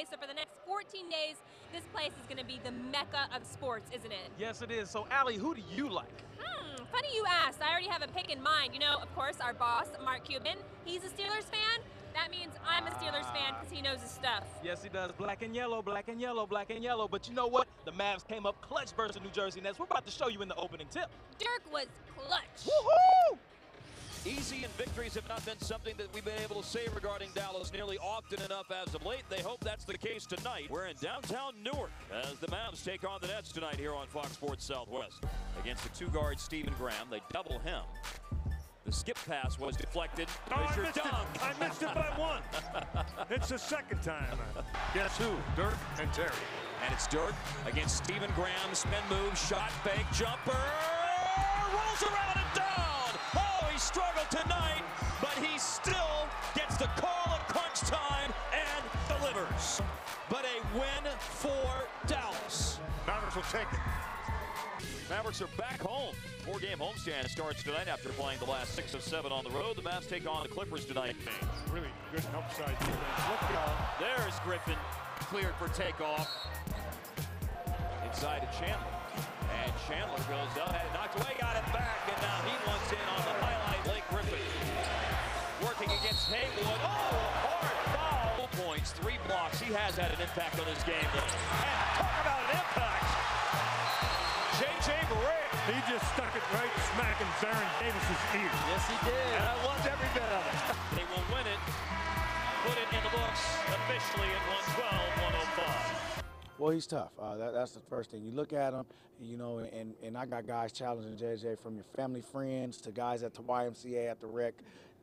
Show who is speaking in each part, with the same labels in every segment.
Speaker 1: Okay, so for the next 14 days, this place is going to be the mecca of sports, isn't it?
Speaker 2: Yes, it is. So, Allie, who do you like?
Speaker 1: Funny you asked. I already have a pick in mind. You know, of course, our boss, Mark Cuban, he's a Steelers fan. That means I'm a Steelers fan because he knows his stuff.
Speaker 2: Yes, he does. Black and yellow, black and yellow, black and yellow. But you know what? The Mavs came up clutch versus New Jersey Nets. We're about to show you in the opening tip.
Speaker 1: Dirk was clutch.
Speaker 2: Woohoo!
Speaker 3: Easy and victories have not been something that we've been able to say regarding Dallas nearly often enough as of late. They hope that's the case tonight. We're in downtown Newark as the Mavs take on the Nets tonight here on Fox Sports Southwest. Against the two-guard Stephen Graham, they double him. The skip pass was deflected.
Speaker 4: I missed it by one. It's the second time. Guess who? Dirk and Terry.
Speaker 3: And it's Dirk against Stephen Graham. Spin move, shot, fake, jumper. Rolls around and down. Oh, he struggled tonight, but he still gets the call at crunch time and delivers. But a win for Dallas.
Speaker 4: Mavericks will take it.
Speaker 3: Mavericks are back home. 4-game homestand starts tonight after playing the last 6 of 7 on the road. The Mavs take on the Clippers tonight.
Speaker 4: Really good upside defense. Look out.
Speaker 3: There's Griffin, cleared for takeoff. Inside to Chandler. And Chandler goes up, had it knocked away, got it back, and now he wants in on the highlight. Blake Griffin working against Haywood. Oh, hard foul. 2 points, 3 blocks. He has had an impact on this game. And talk about an impact. J.J. Barea.
Speaker 4: He just stuck it right smack in Baron Davis's ear.
Speaker 3: Yes, he did. And I loved every bit of it. They will win it, put it in the books officially at 112-105.
Speaker 5: Well, he's tough. That's the first thing. You look at him, you know, and I got guys challenging JJ from your family friends to guys at the YMCA at the rec.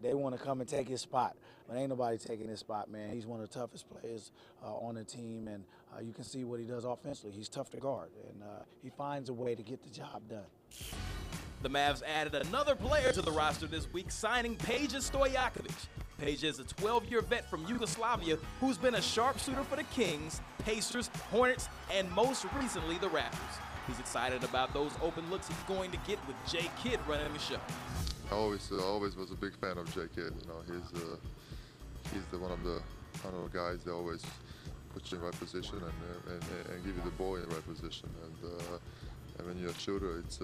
Speaker 5: They want to come and take his spot, but ain't nobody taking his spot, man. He's one of the toughest players on the team, and you can see what he does offensively. He's tough to guard, and he finds a way to get the job done.
Speaker 2: The Mavs added another player to the roster this week, signing Peja Stojakovic. Peja is a 12-year vet from Yugoslavia who's been a sharpshooter for the Kings, Pacers, Hornets, and most recently the Raptors. He's excited about those open looks he's going to get with J. Kidd running the show.
Speaker 6: I always was a big fan of J. Kidd. You know, he's one of the guys that always put you in the right position and give you the ball in the right position. And when you're a shooter, it's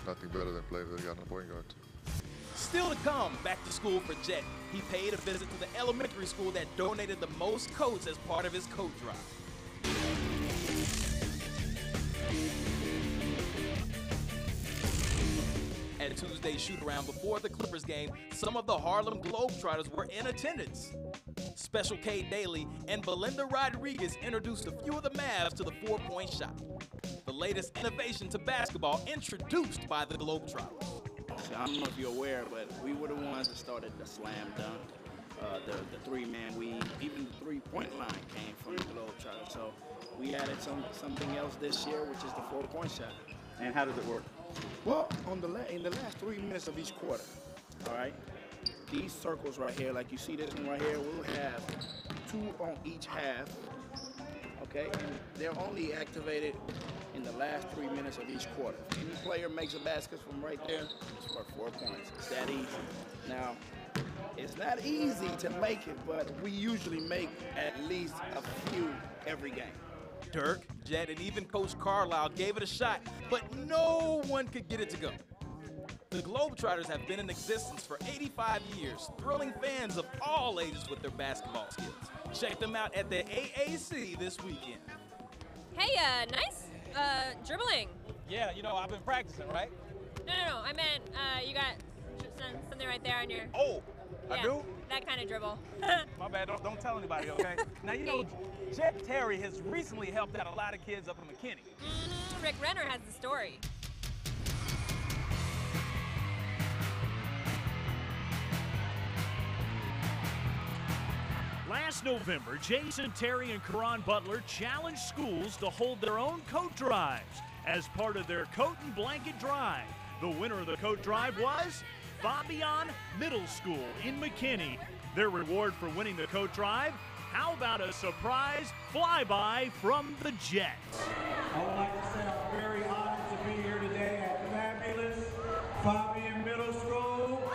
Speaker 6: nothing better than playing with a guy on the point guard.
Speaker 2: Still to come, back to school for Jet. He paid a visit to the elementary school that donated the most coats as part of his coat drive. At Tuesday's shoot-around before the Clippers game, some of the Harlem Globetrotters were in attendance. Special K Daly and Belinda Rodriguez introduced a few of the Mavs to the 4-point shot. The latest innovation to basketball introduced by the Globetrotters.
Speaker 7: I don't know if you're aware, but we were the ones that started the slam dunk, the three-man weave, even the three-point line came from the Globetrotters. So we added something else this year, which is the 4-point shot.
Speaker 8: And how does it work?
Speaker 7: Well, in the last 3 minutes of each quarter, all right, these circles right here, like you see this one right here, we'll have 2 on each half, okay? And they're only activated in the last 3 minutes of each quarter. If any player makes a basket from right there, it's worth 4 points. It's that easy. Now, it's not easy to make it, but we usually make at least a few every game.
Speaker 2: Dirk, Jet, and even Coach Carlisle gave it a shot, but no one could get it to go. The Globetrotters have been in existence for 85 years, thrilling fans of all ages with their basketball skills. Check them out at the AAC this weekend.
Speaker 1: Hey, nice dribbling.
Speaker 2: Yeah, you know, I've been practicing, right?
Speaker 1: No, I meant you got something right there on your...
Speaker 2: Oh,
Speaker 1: yeah,
Speaker 2: I do?
Speaker 1: That kind of dribble.
Speaker 2: My bad, don't tell anybody, okay? Now, you know, Jet Terry has recently helped out a lot of kids up in McKinney.
Speaker 1: Rick Renner has the story.
Speaker 9: Last November, Jason Terry and Karan Butler challenged schools to hold their own coat drives as part of their coat and blanket drive. The winner of the coat drive was Fabian Middle School in McKinney. Their reward for winning the coat drive? How about a surprise flyby from the Jets?
Speaker 10: I would like to say I'm very honored to be here today at fabulous Fabian Middle School.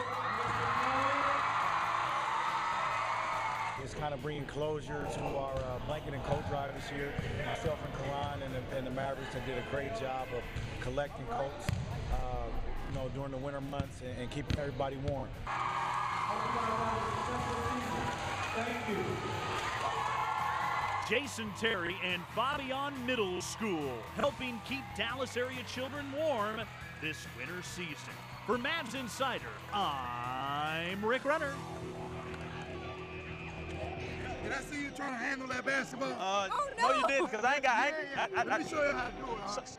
Speaker 5: It's kind of bringing closure to our blanket and coat drive this year. Myself and Karan and the Mavericks have did a great job of collecting coats, during the winter months and keeping everybody warm.
Speaker 10: Thank you.
Speaker 9: Jason Terry and Fabian Middle School, helping keep Dallas area children warm this winter season. For Mavs Insider, I'm Rick Runner.
Speaker 8: Did I see you trying to handle that basketball?
Speaker 1: No,
Speaker 2: you didn't, because I ain't got.
Speaker 8: Let me show you how to do it.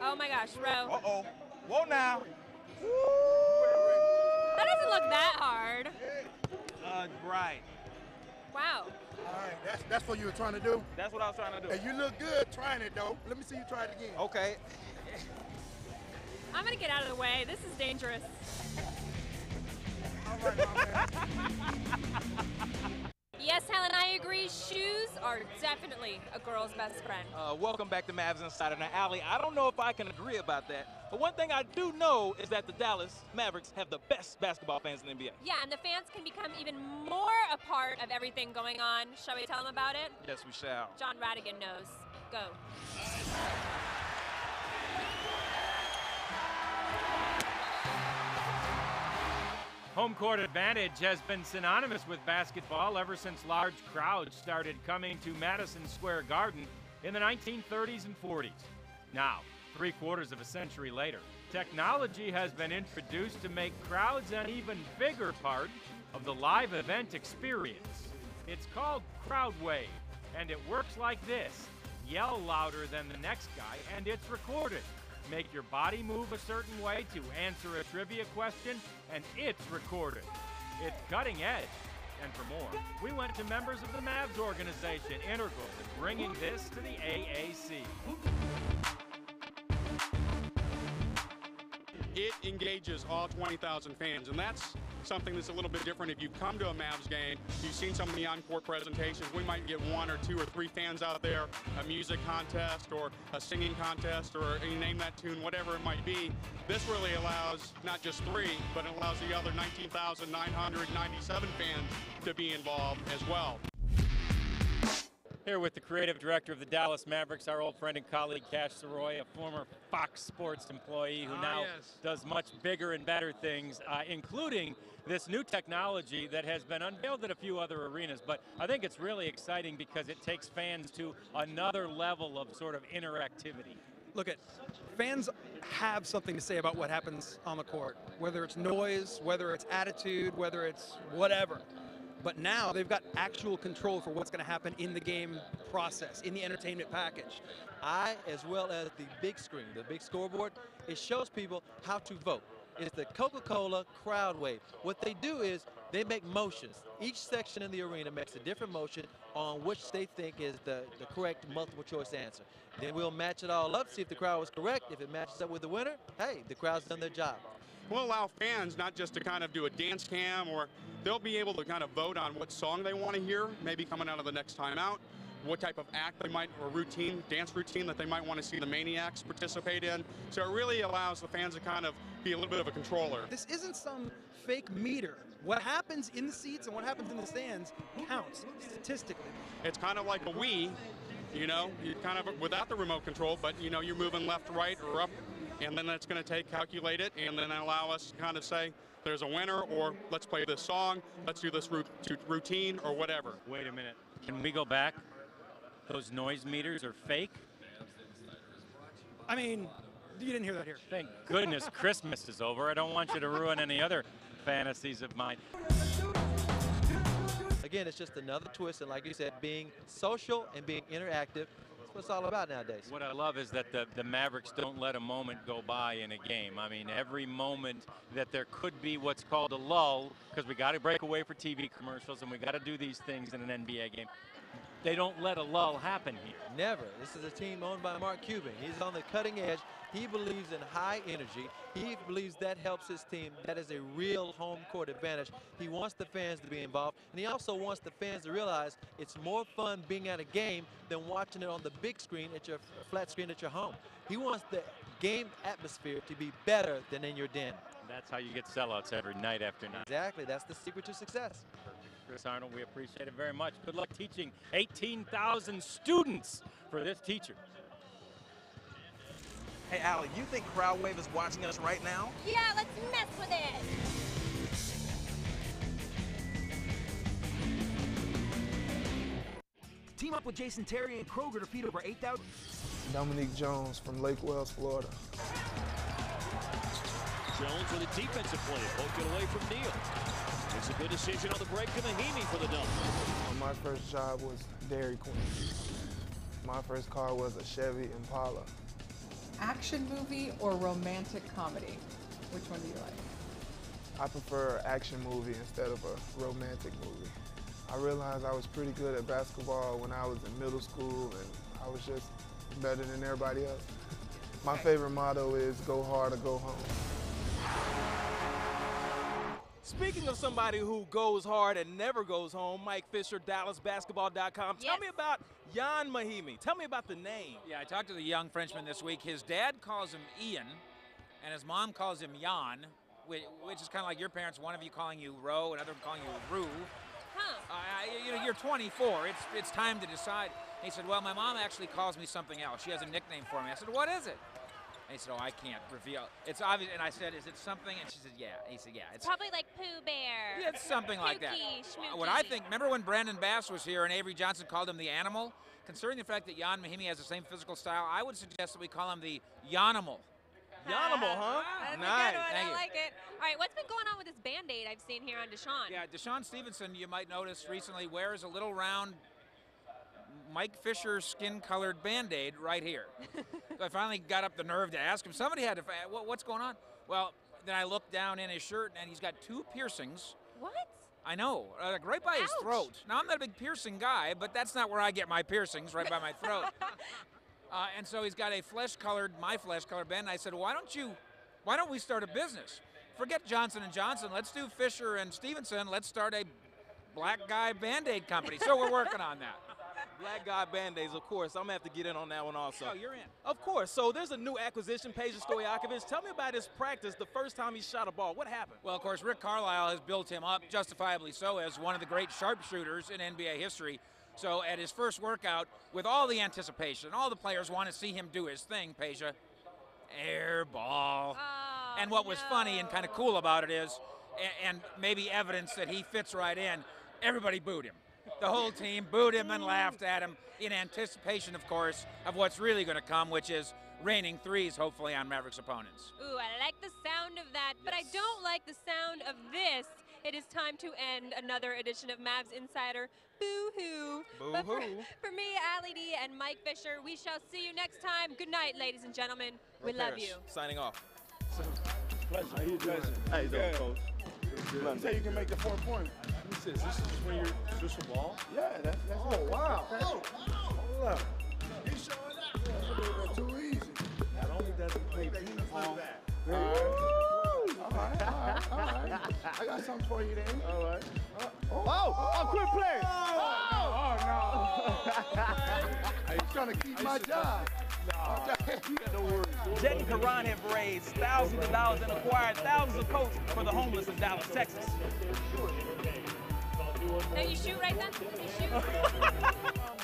Speaker 1: Oh my gosh, bro.
Speaker 2: Uh-oh. Whoa now.
Speaker 1: That doesn't look that hard.
Speaker 2: Right.
Speaker 1: Wow.
Speaker 8: All right, that's what you were trying to do?
Speaker 2: That's what I was trying to do.
Speaker 8: Hey, you look good trying it, though. Let me see you try it again.
Speaker 2: Okay.
Speaker 1: I'm gonna get out of the way. This is dangerous.
Speaker 8: All right, my man.
Speaker 1: Yes, Helen, I agree. Shoes are definitely a girl's best friend.
Speaker 2: Welcome back to Mavs Insider. Now, Allie, I don't know if I can agree about that, but one thing I do know is that the Dallas Mavericks have the best basketball fans in the NBA.
Speaker 1: Yeah, and the fans can become even more a part of everything going on. Shall we tell them about it?
Speaker 2: Yes, we shall.
Speaker 1: John Radigan knows. Go.
Speaker 11: Home court advantage has been synonymous with basketball ever since large crowds started coming to Madison Square Garden in the 1930s and 40s. Now, 3/4 of a century later, technology has been introduced to make crowds an even bigger part of the live event experience. It's called Crowdwave, and it works like this. Yell louder than the next guy, and it's recorded. Make your body move a certain way to answer a trivia question, and it's recorded. It's cutting edge. And for more, we went to members of the Mavs organization, integral in bringing this to the AAC.
Speaker 12: It engages all 20,000 fans, and that's something that's a little bit different. If you come to a Mavs game, you've seen some of the on-court presentations, we might get 1 or 2 or 3 fans out there, a music contest or a singing contest or you name that tune, whatever it might be. This really allows not just 3, but it allows the other 19,997 fans to be involved as well.
Speaker 11: Here with the creative director of the Dallas Mavericks, our old friend and colleague Cash Soroy, a former Fox Sports employee who now does much bigger and better things, including this new technology that has been unveiled at a few other arenas. But I think it's really exciting because it takes fans to another level of sort of interactivity.
Speaker 13: Look, fans have something to say about what happens on the court, whether it's noise, whether it's attitude, whether it's whatever. But now they've got actual control for what's going to happen in the game process, in the entertainment package.
Speaker 14: As well as the big screen, the big scoreboard, it shows people how to vote. It's the Coca-Cola crowd wave. What they do is they make motions. Each section in the arena makes a different motion on which they think is the correct multiple choice answer. Then we'll match it all up, see if the crowd was correct. If it matches up with the winner, hey, the crowd's done their job.
Speaker 12: We'll allow fans not just to kind of do a dance cam, or they'll be able to kind of vote on what song they want to hear, maybe coming out of the next timeout, what type of act they might, or routine, dance routine that they might want to see the Maniacs participate in. So it really allows the fans to kind of be a little bit of a controller.
Speaker 13: This isn't some fake meter. What happens in the seats and what happens in the stands counts statistically.
Speaker 12: It's kind of like a Wii, you know, you kind of without the remote control, but you know, you're moving left, right, or up, and then it's going to calculate it, and then allow us to kind of say there's a winner, or let's play this song, let's do this routine, or whatever.
Speaker 11: Wait a minute, can we go back? Those noise meters are fake?
Speaker 13: I mean, you didn't hear that here.
Speaker 11: Thank goodness Christmas is over. I don't want you to ruin any other fantasies of mine.
Speaker 14: Again, it's just another twist, and like you said, being social and being interactive. That's what it's all about nowadays.
Speaker 11: What I love is that the Mavericks don't let a moment go by in a game. I mean, every moment that there could be what's called a lull, because we got to break away for TV commercials and we got to do these things in an NBA game. They don't let a lull happen here.
Speaker 14: Never. This is a team owned by Mark Cuban. He's on the cutting edge. He believes in high energy. He believes that helps his team. That is a real home court advantage. He wants the fans to be involved, and he also wants the fans to realize it's more fun being at a game than watching it on the big screen at your flat screen at your home. He wants the game atmosphere to be better than in your den.
Speaker 11: That's how you get sellouts every night after night.
Speaker 14: Exactly. That's the secret to success.
Speaker 11: Chris Arnold, we appreciate it very much. Good luck teaching 18,000 students for this teacher.
Speaker 2: Hey, Allie, you think Crowd Wave is watching us right now?
Speaker 1: Yeah, let's mess with it.
Speaker 15: Team up with Jason Terry and Kroger to feed over 8,000.
Speaker 16: Dominique Jones from Lake Wells, Florida.
Speaker 3: Jones with a defensive play, poke it away from Neal. It's a good decision on the break to Mahimi for the dunk.
Speaker 16: My first job was Dairy Queen. My first car was a Chevy Impala.
Speaker 17: Action movie or romantic comedy? Which one do you like?
Speaker 16: I prefer an action movie instead of a romantic movie. I realized I was pretty good at basketball when I was in middle school, and I was just better than everybody else. My favorite motto is go hard or go home.
Speaker 2: Speaking of somebody who goes hard and never goes home, Mike Fisher, DallasBasketball.com. Tell me about Jan Mahimi. Tell me about the name.
Speaker 18: Yeah, I talked to the young Frenchman this week. His dad calls him Ian, and his mom calls him Jan, which is kind of like your parents, one of you calling you Ro, another calling you Rue. You're 24. It's time to decide. And he said, well, my mom actually calls me something else. She has a nickname for me. I said, what is it? And he said, oh, I can't reveal. It's obvious. And I said, is it something? And she said, yeah. And he said, yeah. It's
Speaker 1: probably like Pooh Bear.
Speaker 18: Yeah, it's something like that.
Speaker 1: Schmooky.
Speaker 18: What I think, remember when Brandon Bass was here and Avery Johnson called him the animal? Considering the fact that Jan Mahimi has the same physical style, I would suggest that we call him the Yanimal.
Speaker 2: Yanimal, huh?
Speaker 1: That's
Speaker 18: Nice.
Speaker 1: a good one.
Speaker 18: Thank
Speaker 1: I
Speaker 18: you.
Speaker 1: like it. All right, what's been going on with this Band-Aid I've seen here on Deshaun?
Speaker 18: Yeah, Deshaun Stevenson, you might notice recently, wears a little round Mike Fisher skin-colored Band-Aid right here. So I finally got up the nerve to ask him. Somebody had to, what's going on? Well, then I looked down in his shirt, and he's got 2 piercings.
Speaker 1: What?
Speaker 18: I know, like right by his throat. Now, I'm not a big piercing guy, but that's not where I get my piercings, right by my throat. And so he's got a my flesh-colored band. And I said, why don't we start a business? Forget Johnson & Johnson. Let's do Fisher and Stevenson. Let's start a black guy Band-Aid company. So we're working on that.
Speaker 2: Black guy Band-Aids, of course. I'm going to have to get in on that one also.
Speaker 18: Oh, you're in.
Speaker 2: Of course. So there's a new acquisition, Peja Stojakovic. Tell me about his practice the first time he shot a ball. What happened?
Speaker 18: Well, of course, Rick Carlisle has built him up, justifiably so, as one of the great sharpshooters in NBA history. So at his first workout, with all the anticipation, all the players want to see him do his thing, Peja, air ball.
Speaker 1: Oh,
Speaker 18: and what was funny and kind of cool about it is, and maybe evidence that he fits right in, everybody booed him. The whole team booed him and laughed at him in anticipation, of course, of what's really going to come, which is raining threes, hopefully, on Mavericks' opponents.
Speaker 1: Ooh, I like the sound of that, but I don't like the sound of this. It is time to end another edition of Mavs Insider. Boo-hoo.
Speaker 2: Boo-hoo.
Speaker 1: For me, Allie D, and Mike Fisher, we shall see you next time. Good night, ladies and gentlemen. We love you.
Speaker 2: Signing off.
Speaker 8: Pleasure. How you doing? How you doing, Coach? Say you can make the 4-point.
Speaker 4: This is just when you're just a ball?
Speaker 8: Yeah, that's it.
Speaker 4: Wow.
Speaker 8: Hold up. He's showing out. That's a little bit too easy.
Speaker 4: Not only does he play ping pong.
Speaker 8: All right. I got something for you then. All right. Quit playing. No. He's trying to keep my job.
Speaker 15: Jet and Karan have raised thousands of dollars and acquired thousands of coats for the homeless in Dallas, Texas.
Speaker 1: Now you shoot right then? You shoot?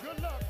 Speaker 8: Good luck.